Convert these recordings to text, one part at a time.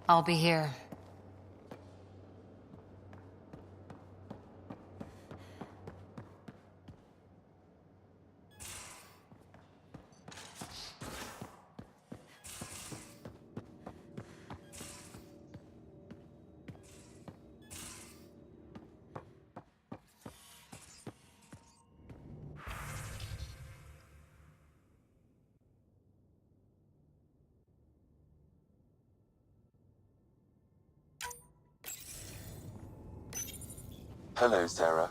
I'll be here. Hello, Sarah.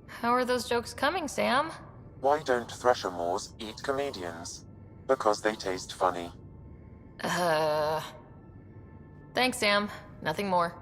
How are those jokes coming, Sam? Why don't Thresher Moors eat comedians? Because they taste funny. Thanks, Sam. Nothing more.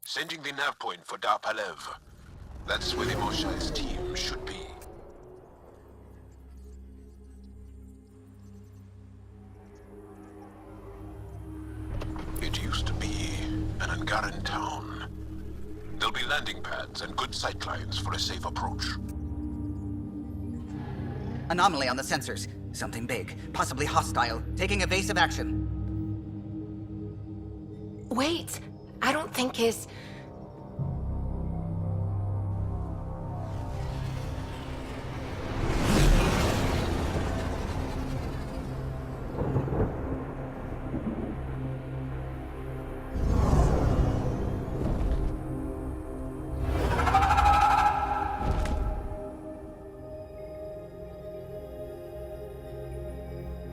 Sending the nav point for Dar Palev. That's where the Moshai's team should be. It used to be an Angaran town. There'll be landing pads and good sightlines for a safe approach. Anomaly on the sensors. Something big, possibly hostile, taking evasive action. Wait! I don't think his...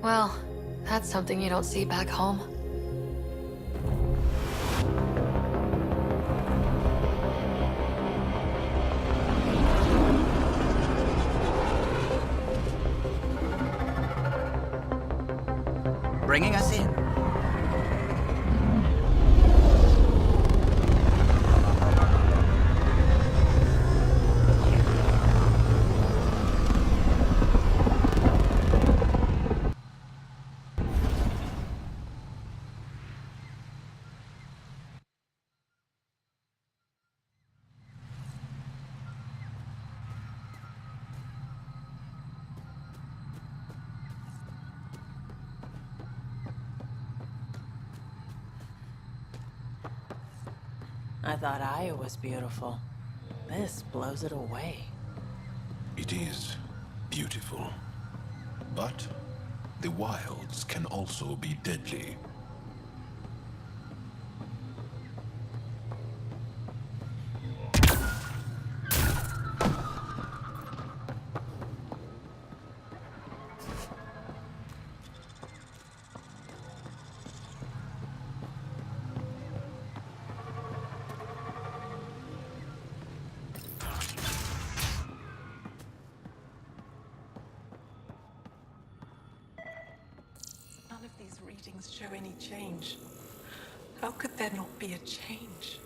Well, that's something you don't see back home. Bringing us in. I thought Aya was beautiful. This blows it away. It is beautiful. But the wilds can also be deadly. None of these readings show any change. How could there not be a change?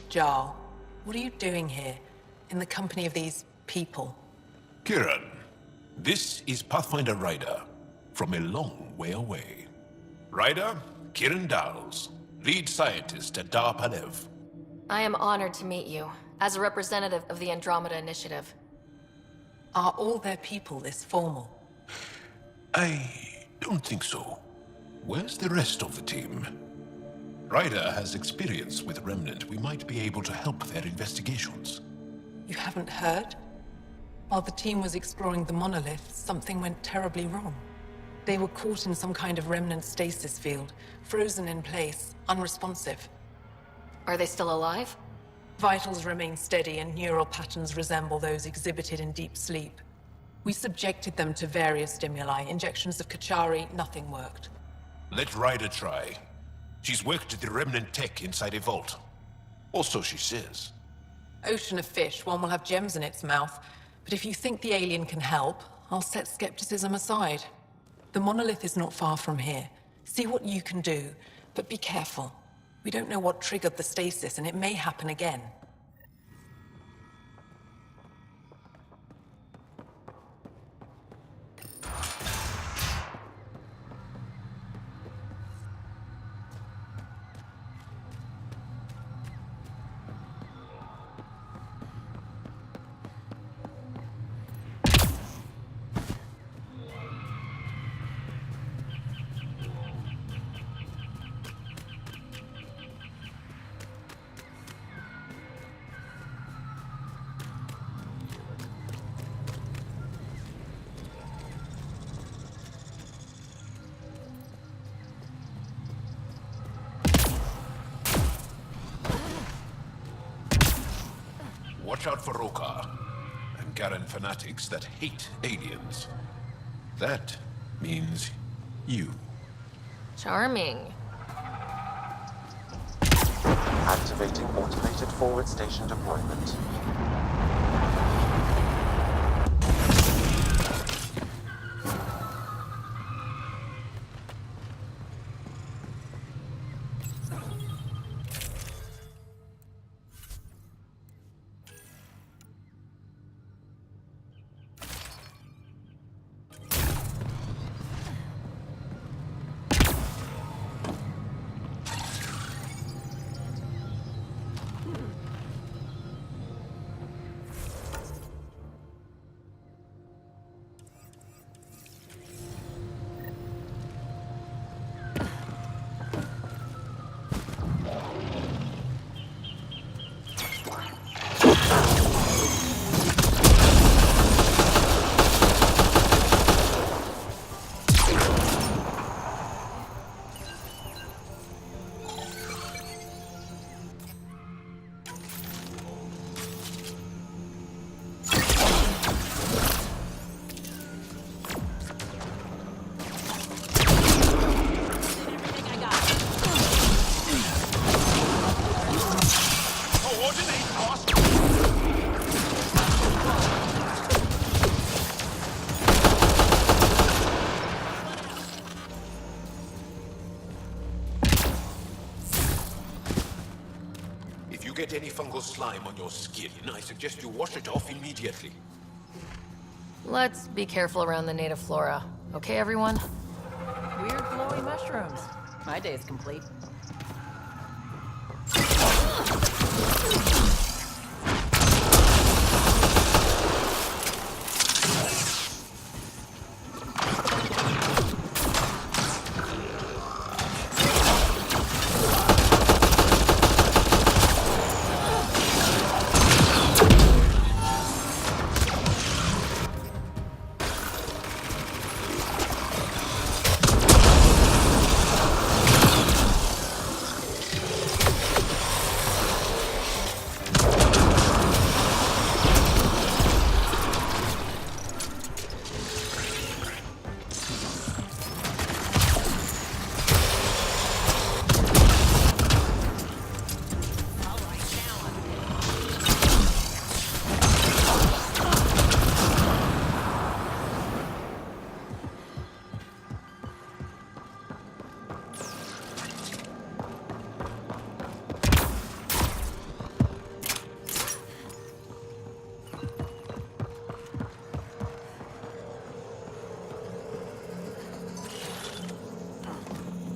Jarl, what are you doing here, in the company of these people? Kiran, this is Pathfinder Ryder, from a long way away. Ryder, Kiran Dals, lead scientist at Dar Palev. I am honored to meet you, as a representative of the Andromeda Initiative. Are all their people this formal? I don't think so. Where's the rest of the team? Ryder has experience with Remnant. We might be able to help their investigations. You haven't heard? While the team was exploring the monolith, something went terribly wrong. They were caught in some kind of remnant stasis field, frozen in place, unresponsive. Are they still alive? Vitals remain steady and neural patterns resemble those exhibited in deep sleep. We subjected them to various stimuli, injections of Kachari, nothing worked. Let Ryder try. She's worked at the Remnant tech inside a vault. Or so she says. Ocean of fish, one will have gems in its mouth. But if you think the alien can help, I'll set skepticism aside. The monolith is not far from here. See what you can do, but be careful. We don't know what triggered the stasis, and it may happen again. Watch out for Rokar and Garen fanatics that hate aliens. That means you. Charming. Activating automated forward station deployment. Get any fungal slime on your skin, I suggest you wash it off immediately. Let's be careful around the native flora. Okay, everyone? Weird glowy mushrooms. My day's complete.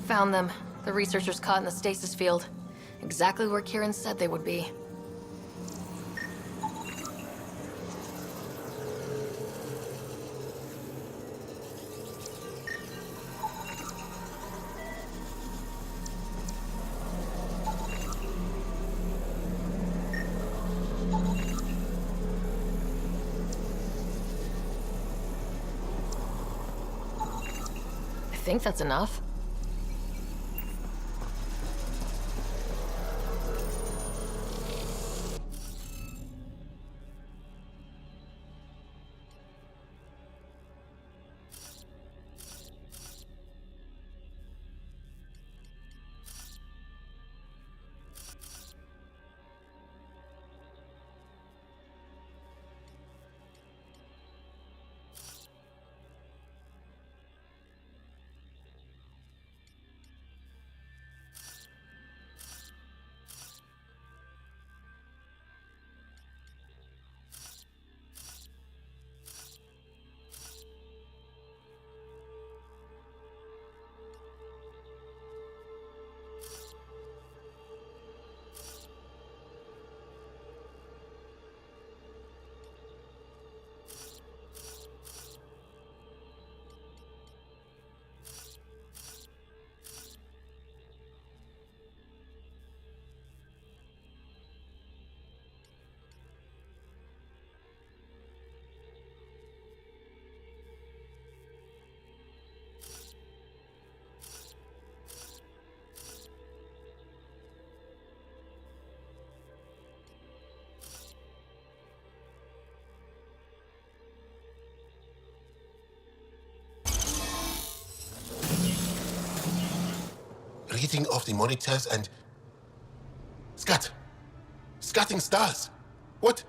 Found them. The researchers caught in the stasis field. Exactly where Kieran said they would be. I think that's enough. Reading off the monitors and... Scatting stars! What?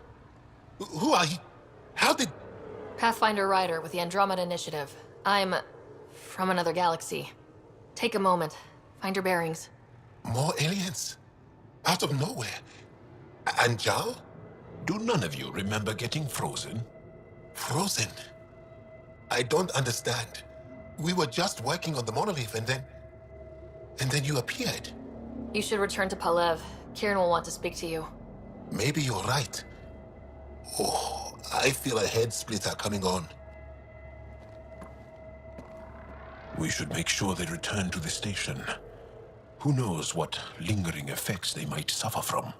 Who are you? How did... Pathfinder Rider with the Andromeda Initiative. I'm... from another galaxy. Take a moment. Find your bearings. More aliens? Out of nowhere? And Jal? Do none of you remember getting frozen? Frozen? I don't understand. We were just working on the monolith and then you appeared. You should return to Palev. Kieran will want to speak to you. Maybe you're right. Oh, I feel a head splitter coming on. We should make sure they return to the station. Who knows what lingering effects they might suffer from.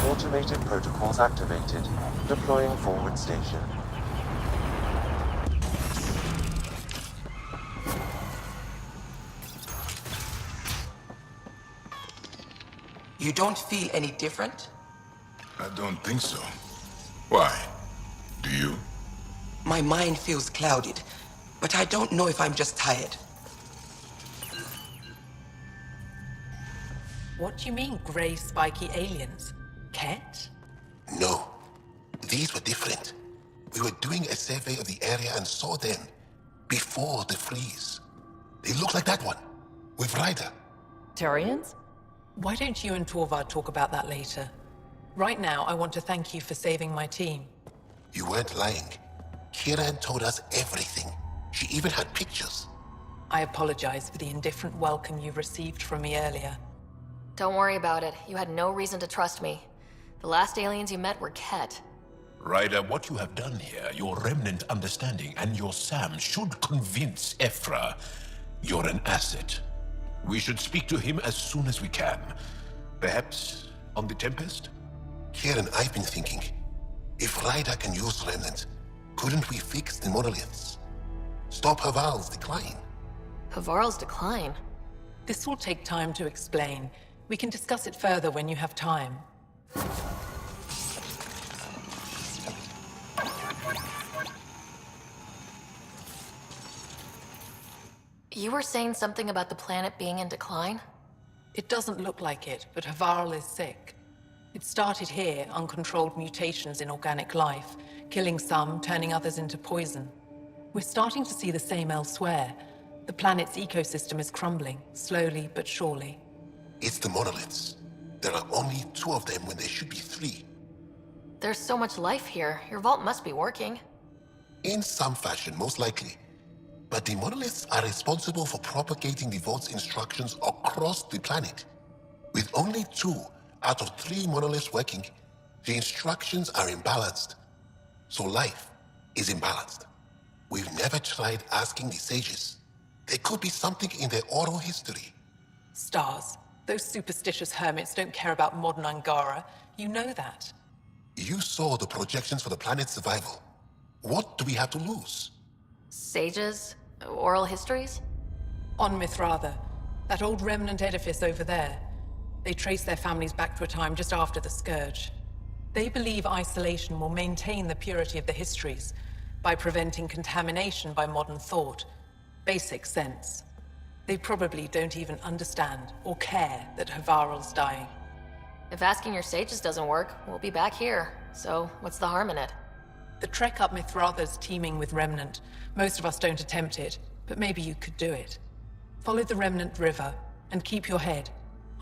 Automated protocols activated. Deploying forward station. You don't feel any different? I don't think so. Why? Do you? My mind feels clouded, but I don't know if I'm just tired. What do you mean, grey spiky aliens? Ket? No, these were different. We were doing a survey of the area and saw them before the freeze. They look like that one, with Ryder. Turians? Why don't you and Torvald talk about that later? Right now, I want to thank you for saving my team. You weren't lying. Kieran told us everything. She even had pictures. I apologize for the indifferent welcome you received from me earlier. Don't worry about it. You had no reason to trust me. The last aliens you met were Ket. Ryder, what you have done here, your remnant understanding and your Sam should convince Ephra you're an asset. We should speak to him as soon as we can. Perhaps on the Tempest? Kieran, I've been thinking. If Ryder can use Remnant, couldn't we fix the monoliths? Stop Haval's decline? Havarl's decline? This will take time to explain. We can discuss it further when you have time. You were saying something about the planet being in decline? It doesn't look like it, but Havarl is sick. It started here, uncontrolled mutations in organic life, killing some, turning others into poison. We're starting to see the same elsewhere. The planet's ecosystem is crumbling, slowly but surely. It's the monoliths. There are only 2 of them when there should be 3. There's so much life here. Your vault must be working. In some fashion, most likely. But the monoliths are responsible for propagating the vault's instructions across the planet. With only 2 out of 3 monoliths working, the instructions are imbalanced. So life is imbalanced. We've never tried asking the sages. There could be something in their oral history. Stars. Those superstitious hermits don't care about modern Angara. You know that. You saw the projections for the planet's survival. What do we have to lose? Sages? Oral histories? On Mithratha, that old remnant edifice over there. They trace their families back to a time just after the Scourge. They believe isolation will maintain the purity of the histories by preventing contamination by modern thought. Basic sense. They probably don't even understand or care that Havarl's dying. If asking your sages doesn't work, we'll be back here. So, what's the harm in it? The trek up Mithratha's teeming with Remnant. Most of us don't attempt it, but maybe you could do it. Follow the Remnant River, and keep your head.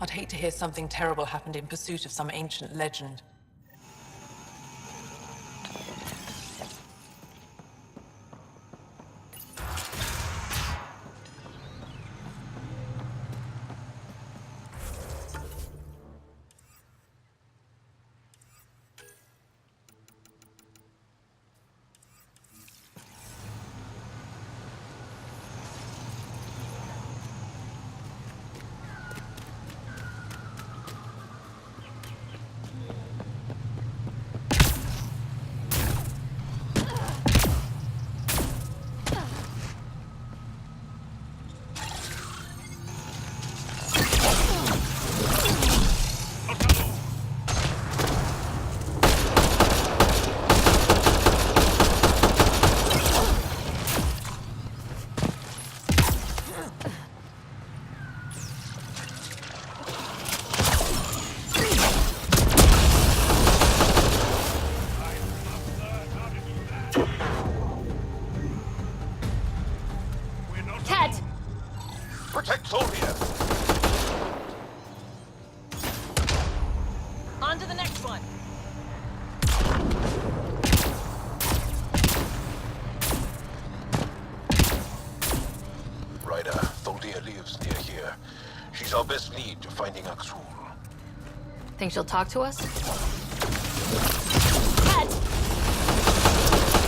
I'd hate to hear something terrible happened in pursuit of some ancient legend. Protect Soldier! On to the next one. Ryder, Tholdia lives near here. She's our best lead to finding Aksul. Think she'll talk to us?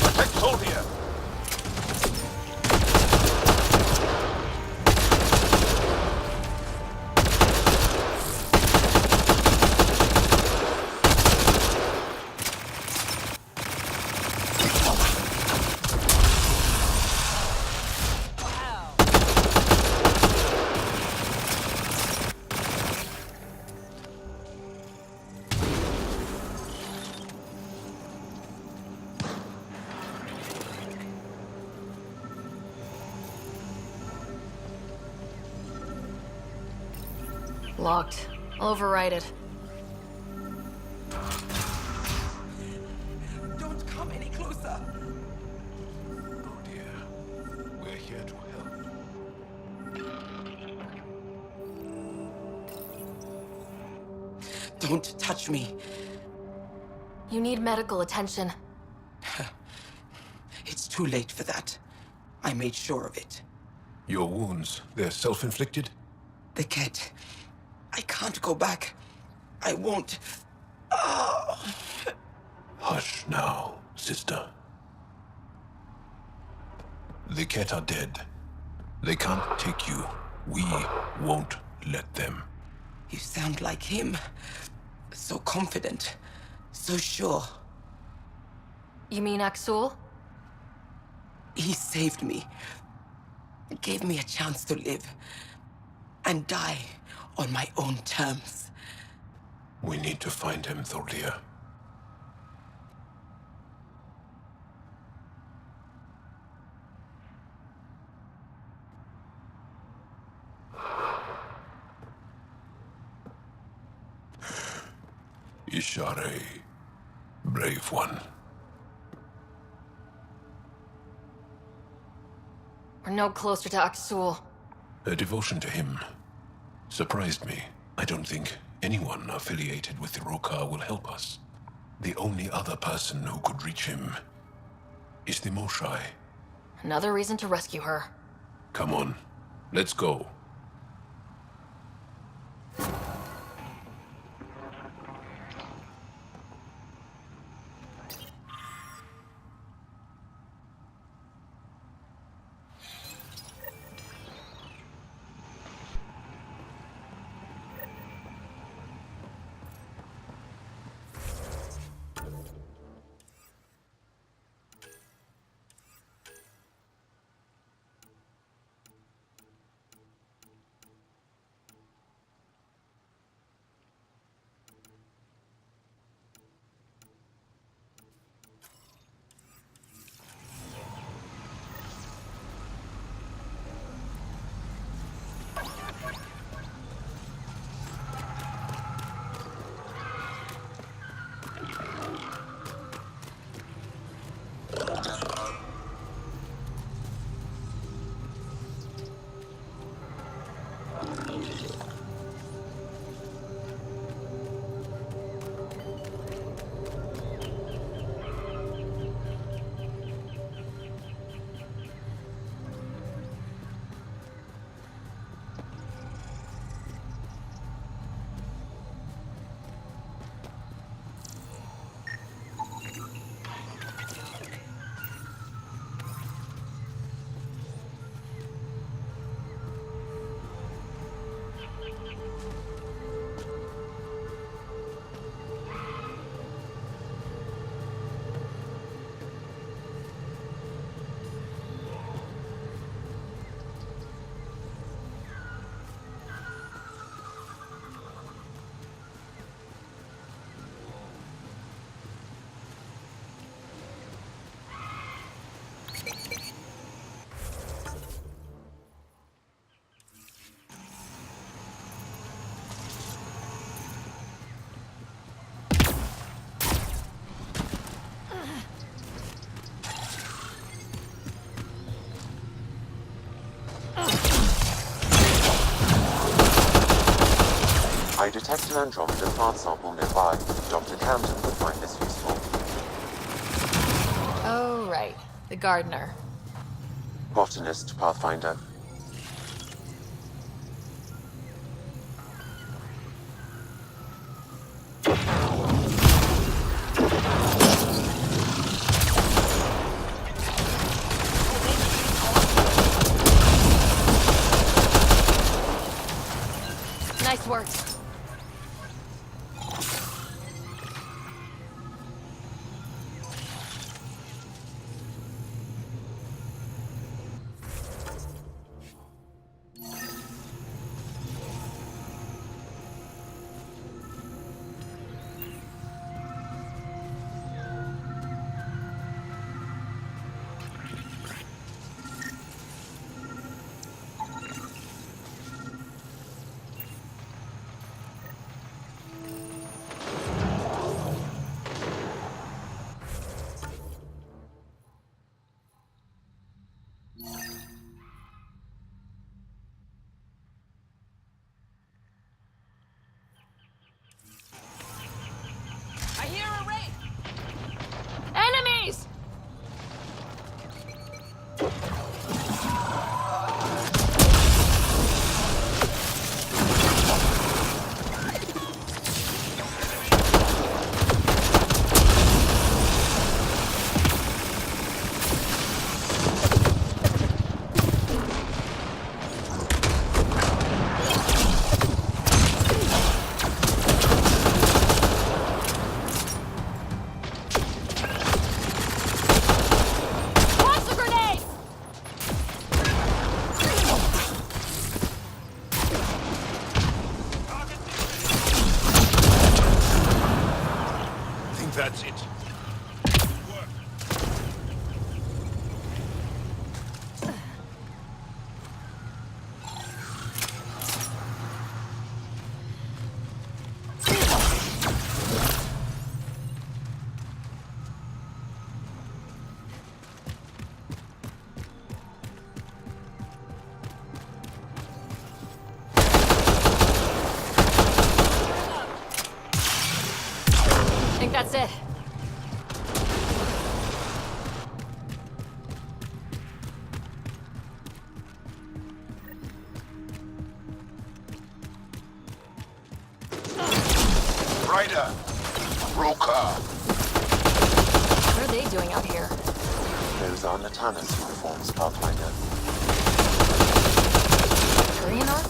Protect Soldier! Locked. I'll override it. Don't come any closer. Oh dear. We're here to help. Don't touch me. You need medical attention. It's too late for that. I made sure of it. Your wounds, they're self-inflicted? The cat. I can't go back. I won't. Oh. Hush now, sister. The Ket are dead. They can't take you. We won't let them. You sound like him. So confident. So sure. You mean Axul? He saved me. Gave me a chance to live. And die on my own terms. We need to find him, Thordia. Ishare, brave one. We're no closer to Axul. Her devotion to him surprised me. I don't think anyone affiliated with the Rokar will help us. The only other person who could reach him is the Moshai. Another reason to rescue her. Come on, let's go. I detect an Andromeda plant sample nearby. Dr. Camden would find this useful. Oh, right. The gardener. Botanist, Pathfinder. Nice work. That's it. I think that's it. Ryder! Broker! What are they doing out here? Those are Natanas uniforms, Pathfinder. Korean arc?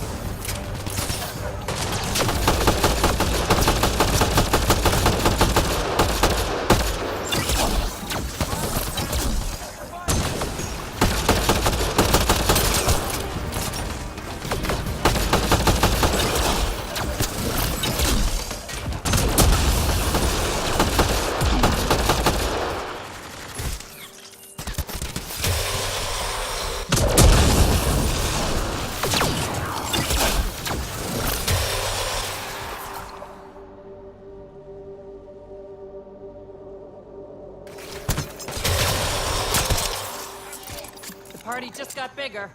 The party just got bigger.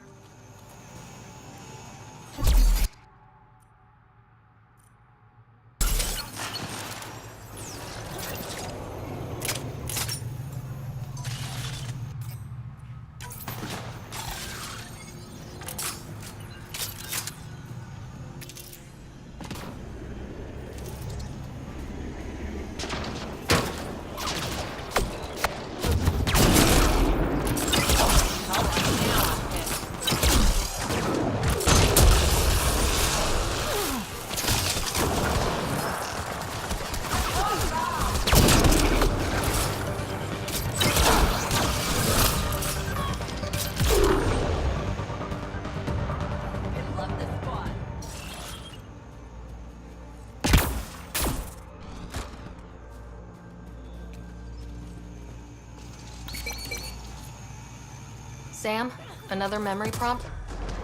Sam, another memory prompt?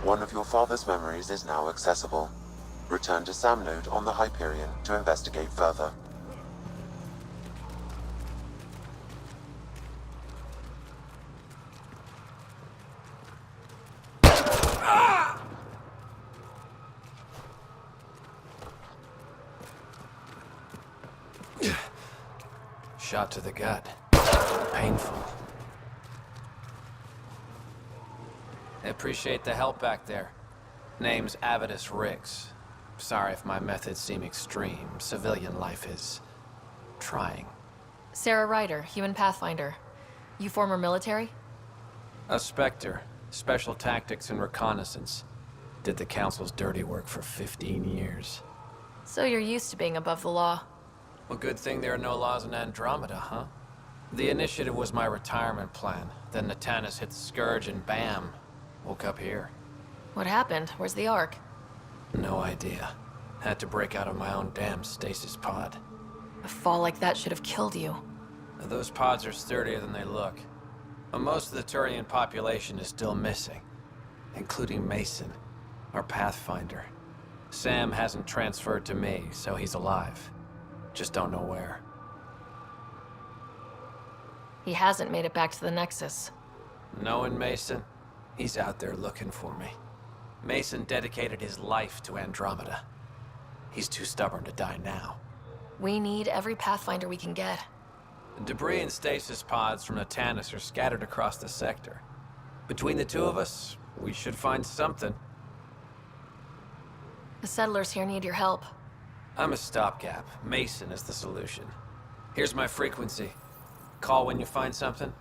One of your father's memories is now accessible. Return to Sam Node on the Hyperion to investigate further. Shot to the gut. Painful. I appreciate the help back there. Name's Avidus Riggs. Sorry if my methods seem extreme. Civilian life is trying. Sarah Ryder, human pathfinder. You former military? A Spectre. Special tactics and reconnaissance. Did the Council's dirty work for 15 years. So you're used to being above the law. Well, good thing there are no laws in Andromeda, huh? The initiative was my retirement plan. Then Natanas hit the Scourge and bam! Woke up here. What happened? Where's the Ark? No idea. Had to break out of my own damn stasis pod. A fall like that should have killed you. Those pods are sturdier than they look. But most of the Turian population is still missing. Including Mason, our Pathfinder. Sam hasn't transferred to me, so he's alive. Just don't know where. He hasn't made it back to the Nexus. Knowing Mason, he's out there looking for me. Mason dedicated his life to Andromeda. He's too stubborn to die now. We need every Pathfinder we can get. Debris and stasis pods from Natanas are scattered across the sector. Between the two of us, we should find something. The settlers here need your help. I'm a stopgap. Mason is the solution. Here's my frequency. Call when you find something.